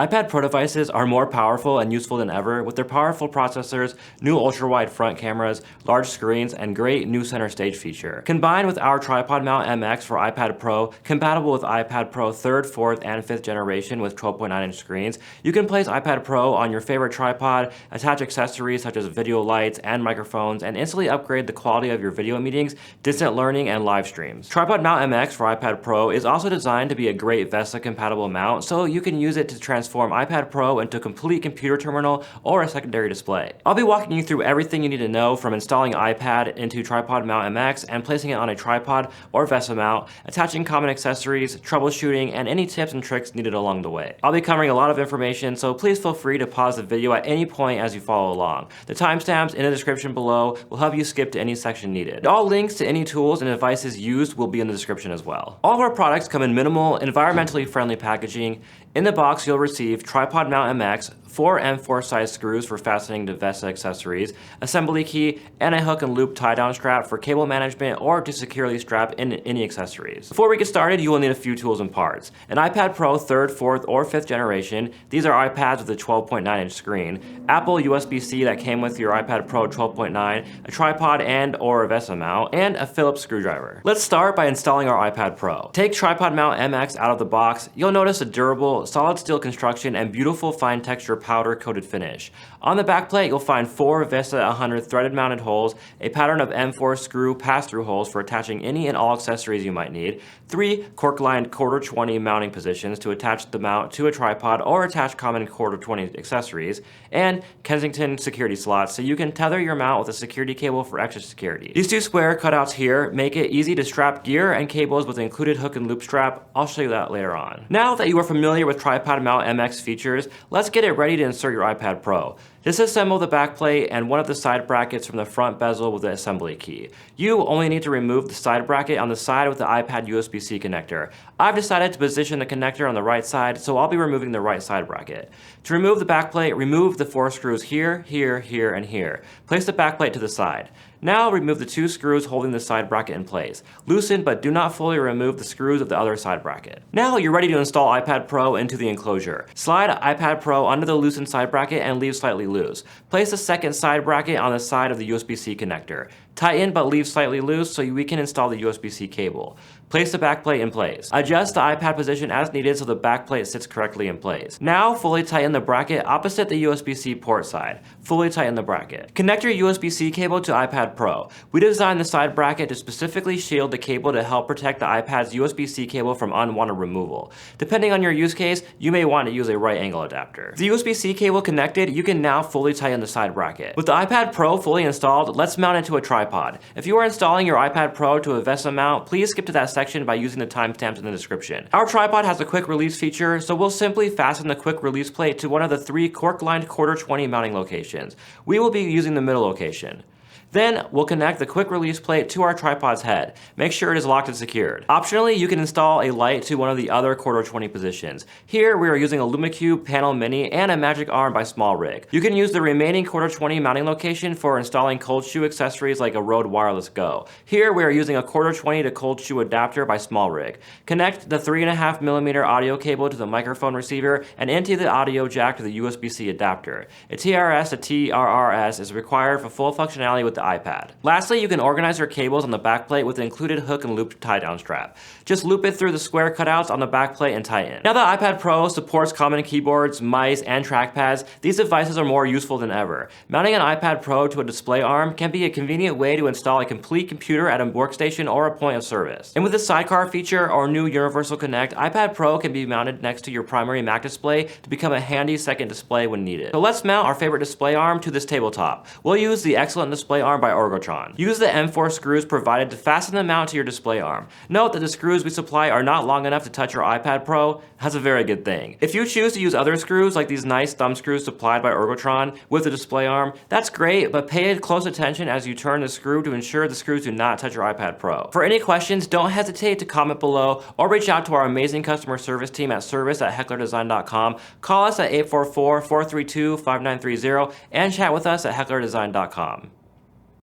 iPad Pro devices are more powerful and useful than ever with their powerful processors, new ultra-wide front cameras, large screens, and great new center stage feature. Combined with our Tripod Mount MX for iPad Pro, compatible with iPad Pro 3rd, 4th, and 5th generation with 12.9-inch screens, you can place iPad Pro on your favorite tripod, attach accessories such as video lights and microphones, and instantly upgrade the quality of your video meetings, distant learning, and live streams. Tripod Mount MX for iPad Pro is also designed to be a great VESA-compatible mount, so you can use it to transform iPad Pro into a complete computer terminal or a secondary display. I'll be walking you through everything you need to know from installing iPad into Tripod Mount MX and placing it on a tripod or VESA mount, attaching common accessories, troubleshooting, and any tips and tricks needed along the way. I'll be covering a lot of information, so please feel free to pause the video at any point as you follow along. The timestamps in the description below will help you skip to any section needed. All links to any tools and devices used will be in the description as well. All of our products come in minimal, environmentally friendly packaging. In the box, you'll receive Tripod Mount MX, 4 M4 size screws for fastening to VESA accessories, assembly key, and a hook and loop tie-down strap for cable management or to securely strap in any accessories. Before we get started, you will need a few tools and parts. An iPad Pro 3rd, 4th, or 5th generation. These are iPads with a 12.9-inch screen, Apple USB-C that came with your iPad Pro 12.9, a tripod and or a VESA mount, and a Phillips screwdriver. Let's start by installing our iPad Pro. Take Tripod Mount MX out of the box. You'll notice a durable, solid steel construction and beautiful fine texture powder coated finish. On the back plate, you'll find 4 VESA 100 threaded mounted holes, a pattern of M4 screw pass-through holes for attaching any and all accessories you might need, 3 cork-lined quarter 20 mounting positions to attach the mount to a tripod or attach common quarter 20 accessories, and Kensington security slots so you can tether your mount with a security cable for extra security. These 2 square cutouts here make it easy to strap gear and cables with the included hook and loop strap. I'll show you that later on. Now that you are familiar with Tripod Mount MX features, let's get it ready to insert your iPad Pro. Disassemble the back plate and one of the side brackets from the front bezel with the assembly key. You only need to remove the side bracket on the side with the iPad USB-C connector. I've decided to position the connector on the right side, so I'll be removing the right side bracket. To remove the back plate, remove the 4 screws here, here, here, and here. Place the back plate to the side. Now remove the 2 screws holding the side bracket in place. Loosen but do not fully remove the screws of the other side bracket. Now you're ready to install iPad Pro into the enclosure. Slide iPad Pro under the loosened side bracket and leave slightly loose. Place the second side bracket on the side of the USB-C connector. Tighten but leave slightly loose so we can install the USB-C cable. Place the backplate in place. Adjust the iPad position as needed so the backplate sits correctly in place. Now fully tighten the bracket opposite the USB-C port side. Fully tighten the bracket. Connect your USB-C cable to iPad Pro. We designed the side bracket to specifically shield the cable to help protect the iPad's USB-C cable from unwanted removal. Depending on your use case, you may want to use a right angle adapter. With the USB-C cable connected, you can now fully tighten the side bracket. With the iPad Pro fully installed, let's mount it to a tripod. If you are installing your iPad Pro to a VESA mount, please skip to that section by using the timestamps in the description. Our tripod has a quick release feature, so we'll simply fasten the quick release plate to one of the 3 cork-lined quarter 20 mounting locations. We will be using the middle location. Then, we'll connect the quick release plate to our tripod's head. Make sure it is locked and secured. Optionally, you can install a light to one of the other quarter 20 positions. Here, we are using a LumaCube Panel Mini and a Magic Arm by Small Rig. You can use the remaining quarter 20 mounting location for installing cold shoe accessories like a Rode Wireless Go. Here, we are using a quarter 20 to cold shoe adapter by Small Rig. Connect the 3.5mm audio cable to the microphone receiver and into the audio jack to the USB-C adapter. A TRS to TRRS is required for full functionality with the iPad. Lastly, you can organize your cables on the backplate with the included hook and loop tie-down strap. Just loop it through the square cutouts on the backplate and tighten. Now that iPad Pro supports common keyboards, mice, and trackpads, these devices are more useful than ever. Mounting an iPad Pro to a display arm can be a convenient way to install a complete computer at a workstation or a point of service. And with the sidecar feature or new Universal Connect, iPad Pro can be mounted next to your primary Mac display to become a handy second display when needed. So let's mount our favorite display arm to this tabletop. We'll use the excellent display arm by Orgotron. Use the M4 screws provided to fasten the mount to your display arm. Note that the screws we supply are not long enough to touch your iPad Pro. That's a very good thing. If you choose to use other screws like these nice thumb screws supplied by Orgotron with the display arm, that's great, but pay close attention as you turn the screw to ensure the screws do not touch your iPad Pro. For any questions, don't hesitate to comment below or reach out to our amazing customer service team at service@hecklerdesign.com. Call us at 844-432-5930 and chat with us at hecklerdesign.com.